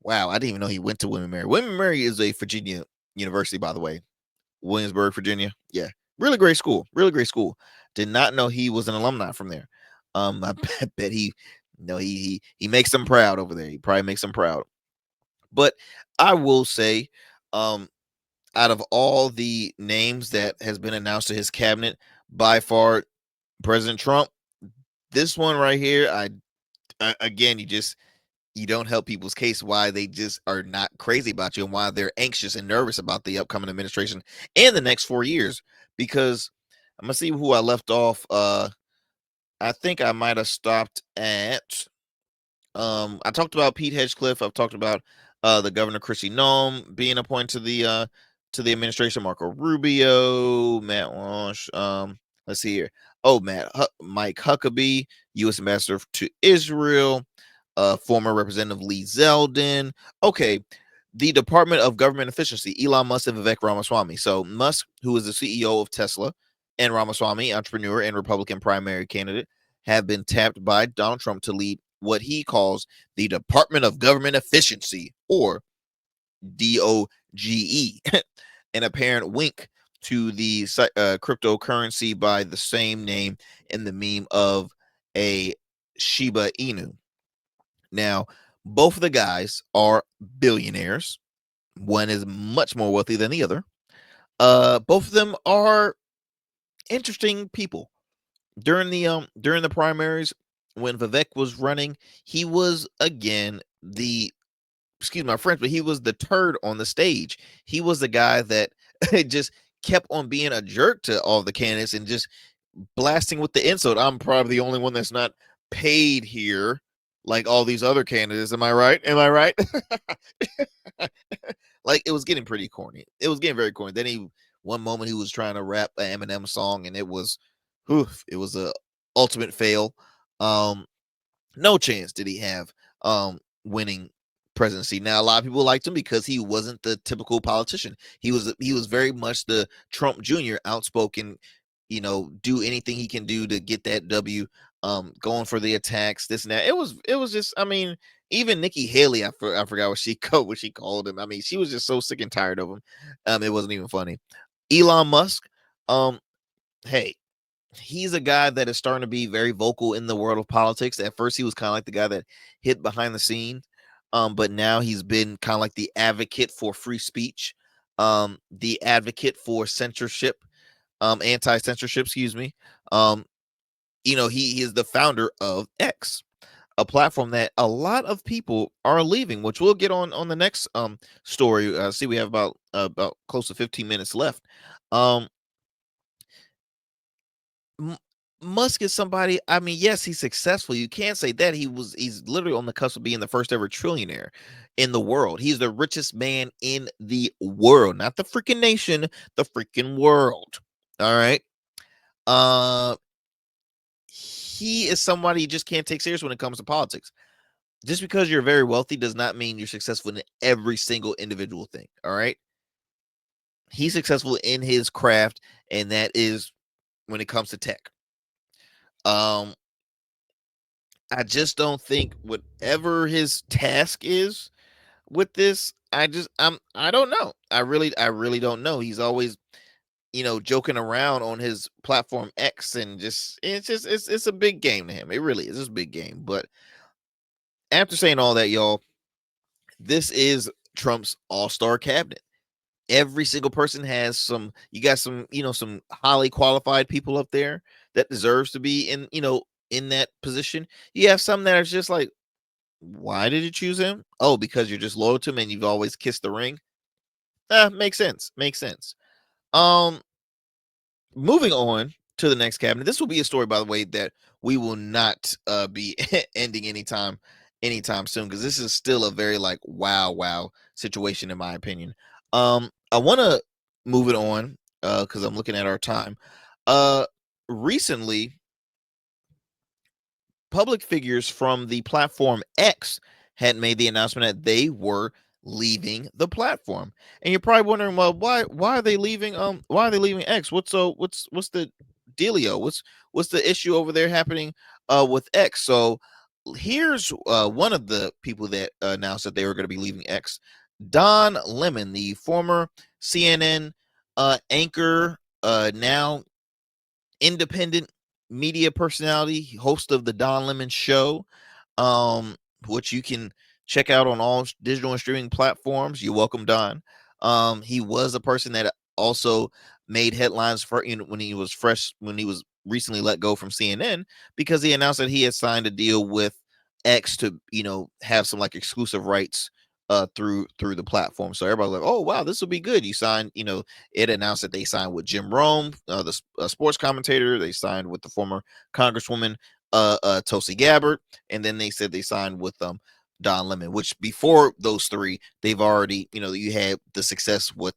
Speaker 1: Wow, I didn't even know he went to William and Mary. William and Mary is a Virginia university, by the way. Williamsburg, Virginia. Yeah, really great school. Really great school. Did not know he was an alumni from there. I bet he, he makes them proud over there. He probably makes them proud. But I will say, out of all the names that has been announced to his cabinet, by far, President Trump, this one right here, again, you don't help people's case why they just are not crazy about you and why they're anxious and nervous about the upcoming administration and the next 4 years. Because I'm gonna see who I left off. I think I might have stopped at I talked about Pete Hedgecliffe. I've talked about the Governor Kristi Noem being appointed to the administration, Marco Rubio, Matt Walsh. Let's see here. Oh, Mike Huckabee, U.S. Ambassador to Israel. Former Representative Lee Zeldin. Okay, the Department of Government Efficiency, Elon Musk and Vivek Ramaswamy. So Musk, who is the CEO of Tesla, and Ramaswamy, entrepreneur and Republican primary candidate, have been tapped by Donald Trump to lead what he calls the Department of Government Efficiency, or DOGE, an apparent wink to the cryptocurrency by the same name in the meme of a Shiba Inu. Now, both of the guys are billionaires. One is much more wealthy than the other. Both of them are interesting people. During the primaries, when Vivek was running, he was again excuse my French, but he was the turd on the stage. He was the guy that just kept on being a jerk to all the candidates and just blasting with the insult. I'm probably the only one that's not paid here like all these other candidates. Am I right? Am I right? Like, it was getting pretty corny. It was getting very corny. Then one moment he was trying to rap an Eminem song, and it was a ultimate fail. No chance did he have winning presidency. Now, a lot of people liked him because he wasn't the typical politician. He was very much the Trump Jr., outspoken, do anything he can do to get that W, going for the attacks, this and that. It was just, I mean, even Nikki Haley, I forgot what she called him. I mean, she was just so sick and tired of him. It wasn't even funny. Elon Musk, hey, he's a guy that is starting to be very vocal in the world of politics. At first, he was kind of like the guy that hid behind the scene, but now he's been kind of like the advocate for free speech, the advocate for censorship, anti-censorship, excuse me. He is the founder of X, a platform that a lot of people are leaving, which we'll get on the next story. See, we have about close to 15 minutes left. Musk is somebody, I mean, yes, he's successful. You can't say that. He's literally on the cusp of being the first ever trillionaire in the world. He's the richest man in the world, not the freaking nation, the freaking world. All right. He is somebody you just can't take serious when it comes to politics. Just because you're very wealthy does not mean you're successful in every single individual thing. All right. He's successful in his craft, and that is when it comes to tech. I just don't think whatever his task is with this, I don't know. I really don't know. He's always, joking around on his platform X, and it's a big game to him. It really is. It's a big game. But after saying all that, y'all, this is Trump's all-star cabinet. Every single person has some highly qualified people up there that deserves to be in that position. You have some that are just like, why did you choose him? Oh, because you're just loyal to him and you've always kissed the ring. Makes sense. Makes sense. Moving on to the next cabinet. This will be a story, by the way, that we will not be ending anytime soon, because this is still a very like wow situation in my opinion. I want to move it on because I'm looking at our time. Recently, public figures from the platform X had made the announcement that they were leaving the platform. And you're probably wondering, well, why are they leaving why are they leaving X? What's the dealio? What's the issue over there happening with X? So here's one of the people that announced that they were going to be leaving X. Don Lemon, the former CNN anchor, now independent media personality, host of the Don Lemon Show, which you can check out on all digital and streaming platforms. You're welcome, Don. He was a person that also made headlines for when he was recently let go from CNN, because he announced that he had signed a deal with X to have some like exclusive rights through the platform. So everybody's like, oh wow, this will be good. You signed, it announced that they signed with Jim Rome, the sports commentator. They signed with the former Congresswoman Tulsi Gabbard, and then they said they signed with Don Lemon, which before those three, they've already, you had the success with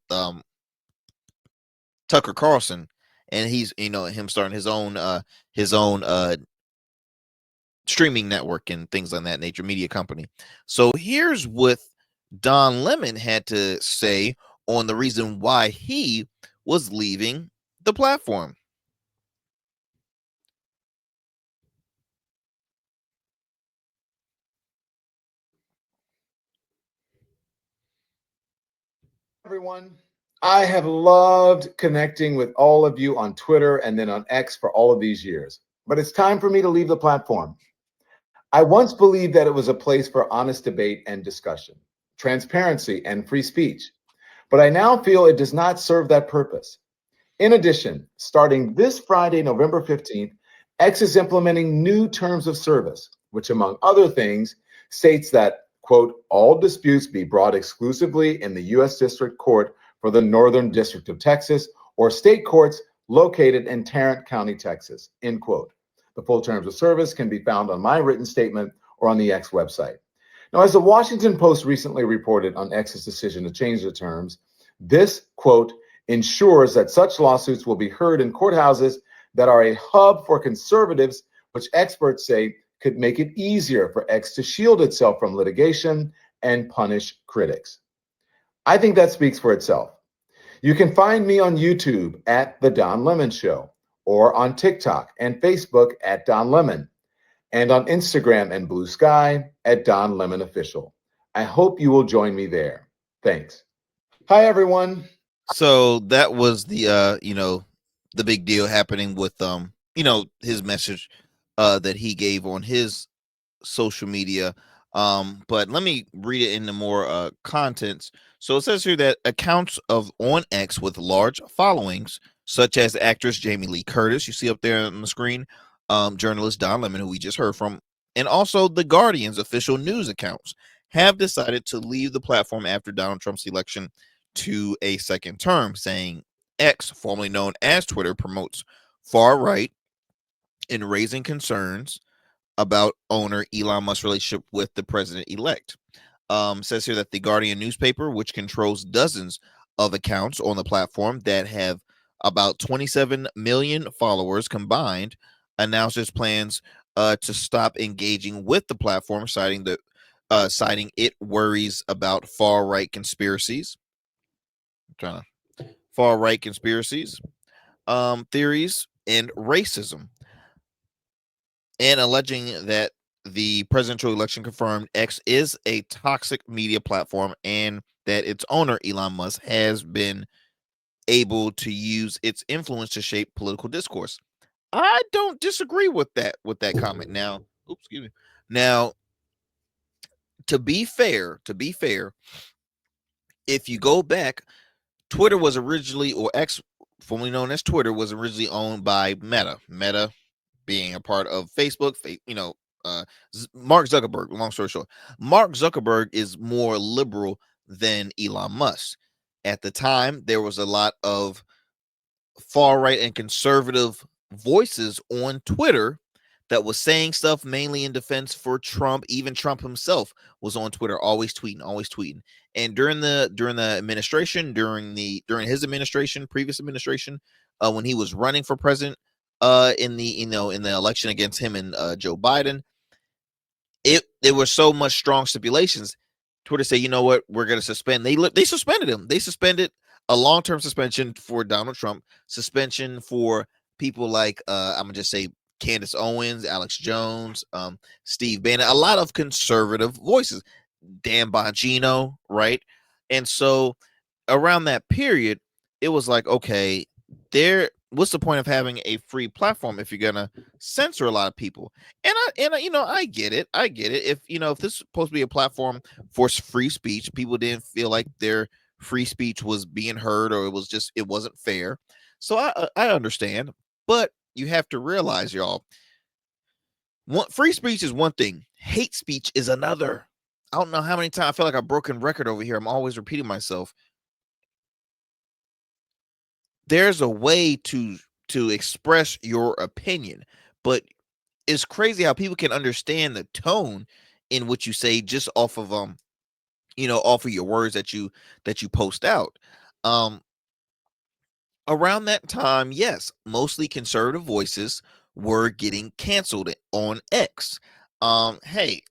Speaker 1: Tucker Carlson, and he's, him starting his own streaming network and things like that nature, media company. So here's what Don Lemon had to say on the reason why he was leaving the platform.
Speaker 12: Everyone, I have loved connecting with all of you on Twitter and then on X for all of these years, but it's time for me to leave the platform. I once believed that it was a place for honest debate and discussion, transparency and free speech, but I now feel it does not serve that purpose. In addition, starting this Friday, November 15th, X is implementing new terms of service, which among other things states that, quote, all disputes be brought exclusively in the U.S. District Court for the Northern District of Texas or state courts located in Tarrant County, Texas, end quote. The full terms of service can be found on my written statement or on the X website. Now, as the Washington Post recently reported on X's decision to change the terms, this, quote, ensures that such lawsuits will be heard in courthouses that are a hub for conservatives, which experts say could make it easier for X to shield itself from litigation and punish critics. I think that speaks for itself. You can find me on YouTube at The Don Lemon Show, or on TikTok and Facebook at Don Lemon, and on Instagram and Blue Sky at Don Lemon Official. I hope you will join me there. Thanks. Hi, everyone.
Speaker 1: So that was the the big deal happening with his message that he gave on his social media. But let me read it into more contents. So it says here that accounts of on X with large followings, such as actress Jamie Lee Curtis, you see up there on the screen, journalist Don Lemon, who we just heard from, and also the Guardian's official news accounts, have decided to leave the platform after Donald Trump's election to a second term, saying X, formerly known as Twitter, promotes far right and raising concerns about owner Elon Musk's relationship with the president-elect. Says here that the Guardian newspaper, which controls dozens of accounts on the platform that have about 27 million followers combined, announced its plans to stop engaging with the platform, citing it worries about far-right conspiracies. Far-right conspiracies, theories, and racism, and alleging that the presidential election confirmed X is a toxic media platform and that its owner, Elon Musk, has been able to use its influence to shape political discourse. I don't disagree with that comment. Now, oops, excuse me. Now, to be fair, if you go back, Twitter was originally, or X, formerly known as Twitter, was originally owned by Meta. Meta being a part of Facebook, Mark Zuckerberg. Long story short, Mark Zuckerberg is more liberal than Elon Musk. at the time, there was a lot of far right and conservative voices on Twitter that was saying stuff mainly in defense for Trump. Even Trump himself was on Twitter, always tweeting. And during the administration, during his administration, previous administration, when he was running for president, in the in the election against him and Joe Biden, there were so much strong stipulations. Twitter said, you know what, we're going to suspend. They suspended him. They suspended a long-term suspension for Donald Trump, suspension for people like I'm gonna just say Candace Owens, Alex Jones, Steve Bannon, a lot of conservative voices, Dan Bongino, right? And so around that period, it was like, okay, what's the point of having a free platform if you're gonna censor a lot of people? And I get it. If if this is supposed to be a platform for free speech, people didn't feel like their free speech was being heard, or it wasn't fair. So I understand, but you have to realize, y'all, free speech is one thing, hate speech is another. I don't know how many times I feel like a broken record over here. I'm always repeating myself. There's a way to express your opinion, but it's crazy how people can understand the tone in which you say just off of off of your words that you post out. Around that time, yes, mostly conservative voices were getting canceled on X. Hey,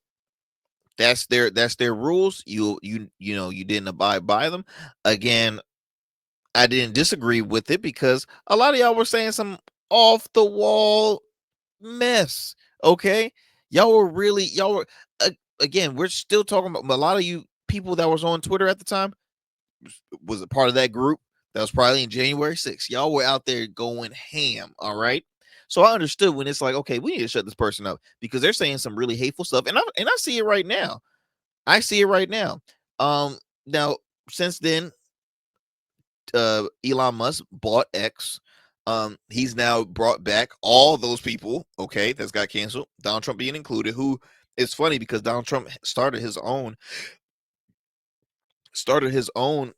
Speaker 1: that's their rules. You didn't abide by them. Again, I didn't disagree with it because a lot of y'all were saying some off the wall mess. Okay, y'all were again, we're still talking about a lot of you people that was on Twitter at the time was a part of that group. That was probably in January 6th. Y'all were out there going ham. All right. So I understood when it's like, okay, we need to shut this person up because they're saying some really hateful stuff. And I see it right now. Now since then, Elon Musk bought X. He's now brought back all those people, okay, that's got canceled, Donald Trump being included, who is funny because Donald Trump started his own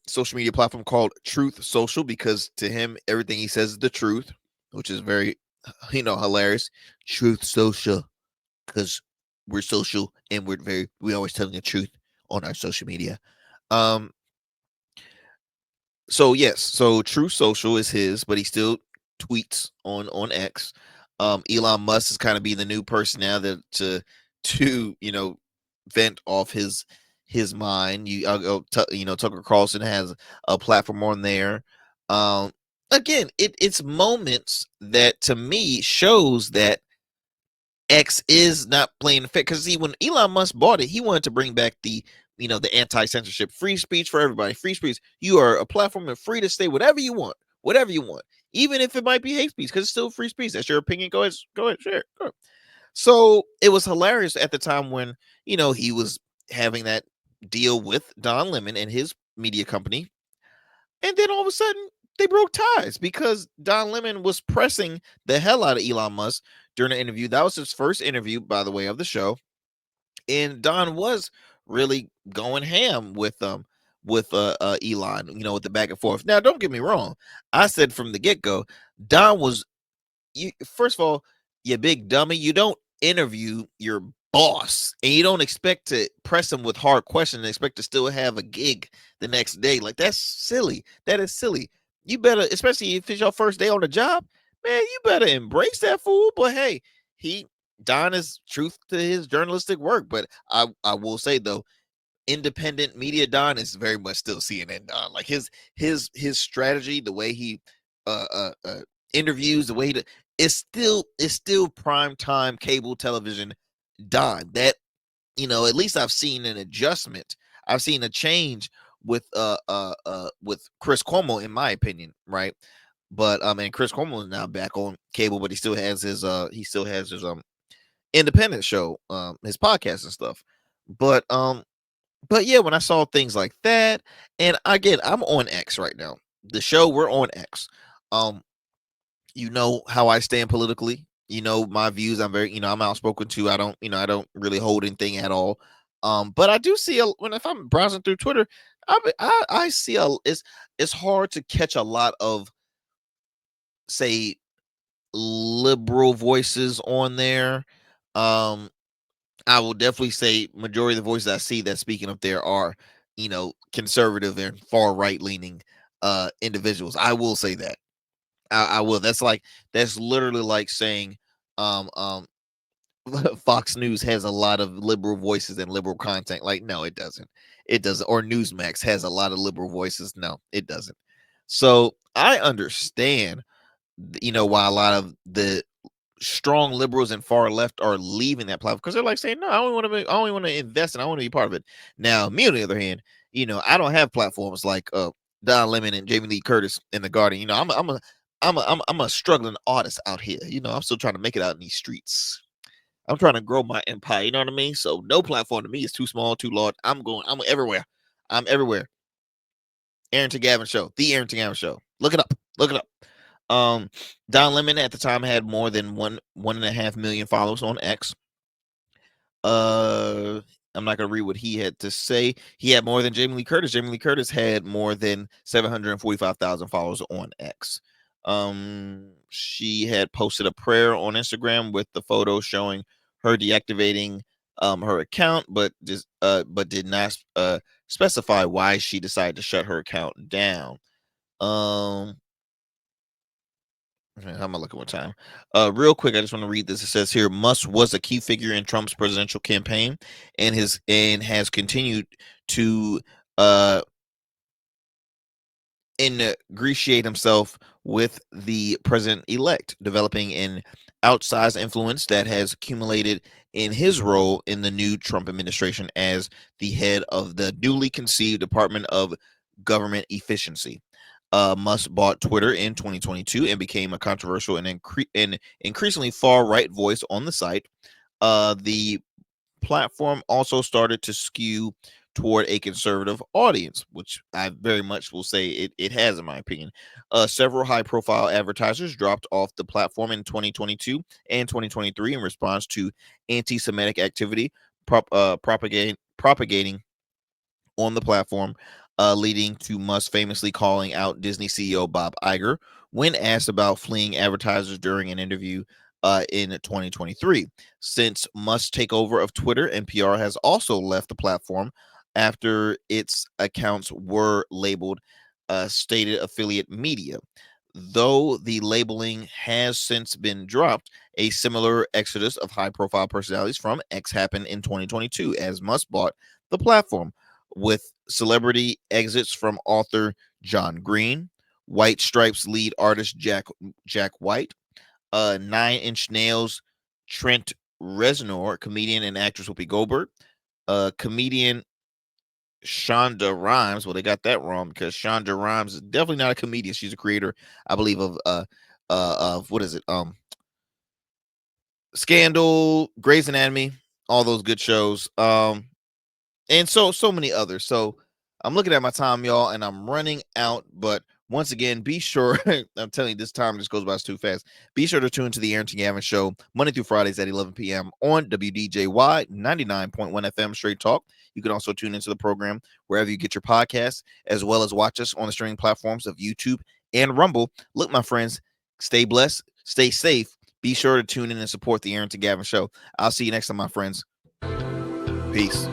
Speaker 1: social media platform called Truth Social, because to him everything he says is the truth, which is very hilarious. Truth Social, because we're social and we always telling the truth on our social media. So yes, so Truth Social is his, but he still tweets on X. Elon Musk is kind of being the new person now that to vent off his mind. Tucker Carlson has a platform on there. Again, it's moments that to me shows that X is not playing fair. Because see, when Elon Musk bought it, he wanted to bring back the anti-censorship, free speech for everybody. Free speech. You are a platform and free to say whatever you want, even if it might be hate speech, because it's still free speech. That's your opinion. Go ahead, share. Go ahead. So it was hilarious at the time when he was having that deal with Don Lemon and his media company, and then all of a sudden they broke ties because Don Lemon was pressing the hell out of Elon Musk during the interview. That was his first interview, by the way, of the show, and Don was really going ham with Elon, with the back and forth. Now, don't get me wrong. I said from the get-go, Don was first of all, you big dummy, you don't interview your boss and you don't expect to press him with hard questions and expect to still have a gig the next day. Like, that's silly. That is silly. You better, especially if it's your first day on the job, man, you better embrace that fool. But hey, Don is truth to his journalistic work. But I will say though, independent media Don is very much still CNN Don. Like his strategy, the way he interviews, the way it's still prime time cable television Don. That at least I've seen an adjustment. I've seen a change with Chris Cuomo, in my opinion, right? But and Chris Cuomo is now back on cable, but he still has his independent show, his podcast and stuff. But yeah, when I saw things like that, and again, I'm on X right now. The show, we're on X. You know how I stand politically. My views. I'm very, I'm outspoken too. I don't really hold anything at all. But I do see if I'm browsing through Twitter, I see it's hard to catch a lot of, say, liberal voices on there. I will definitely say majority of the voices I see that speaking up there are, conservative and far right leaning individuals. I will say that. I will. That's literally like saying Fox News has a lot of liberal voices and liberal content. Like, no, it doesn't. It doesn't. Or Newsmax has a lot of liberal voices. No, it doesn't. So I understand, why a lot of the strong liberals and far left are leaving that platform, because they're like saying, no, I only want to invest and I want to be part of it. Now, me on the other hand, I don't have platforms like Don Lemon and Jamie Lee Curtis in the Guardian. I'm a struggling artist out here. I'm still trying to make it out in these streets. I'm trying to grow my empire. You know what I mean? So no platform to me is too small, too large. I'm everywhere. I'm everywhere. Arrington Gavin Show. The Arrington Gavin Show. Look it up. Look it up. Don Lemon at the time had more than 1.5 million followers on X. I'm not gonna read what he had to say. He had more than Jamie Lee Curtis. Jamie Lee Curtis had more than 745,000 followers on X. She had posted a prayer on Instagram with the photo showing her deactivating her account, but did not specify why she decided to shut her account down. How am I looking at time? Real quick, I just want to read this. It says here, Musk was a key figure in Trump's presidential campaign and has continued to ingratiate himself with the president-elect, developing an outsized influence that has accumulated in his role in the new Trump administration as the head of the newly conceived Department of Government Efficiency. Musk bought Twitter in 2022 and became a controversial and increasingly far-right voice on the site. The platform also started to skew toward a conservative audience, which I very much will say it has, in my opinion. Several high-profile advertisers dropped off the platform in 2022 and 2023 in response to anti-Semitic activity propagating on the platform, leading to Musk famously calling out Disney CEO Bob Iger when asked about fleeing advertisers during an interview in 2023. Since Musk's takeover of Twitter, NPR has also left the platform after its accounts were labeled stated affiliate media. Though the labeling has since been dropped, a similar exodus of high-profile personalities from X happened in 2022 as Musk bought the platform, with celebrity exits from author John Green, White Stripes lead artist Jack White, 9 Inch Nails Trent Reznor, comedian and actress Whoopi Goldberg, comedian Shonda Rhimes. Well, they got that wrong because Shonda Rhimes is definitely not a comedian. She's a creator, I believe, of what is it? Scandal, Grey's Anatomy, all those good shows. And so many others. So I'm looking at my time, y'all, and I'm running out. But once again, be sure, I'm telling you, this time just goes by too fast. Be sure to tune to the Arrington Gavin Show Monday through Fridays at 11 p.m. on WDJY 99.1 FM Straight Talk. You can also tune into the program wherever you get your podcasts, as well as watch us on the streaming platforms of YouTube and Rumble. Look, my friends, stay blessed, stay safe. Be sure to tune in and support the Arrington Gavin Show. I'll see you next time, my friends. Peace.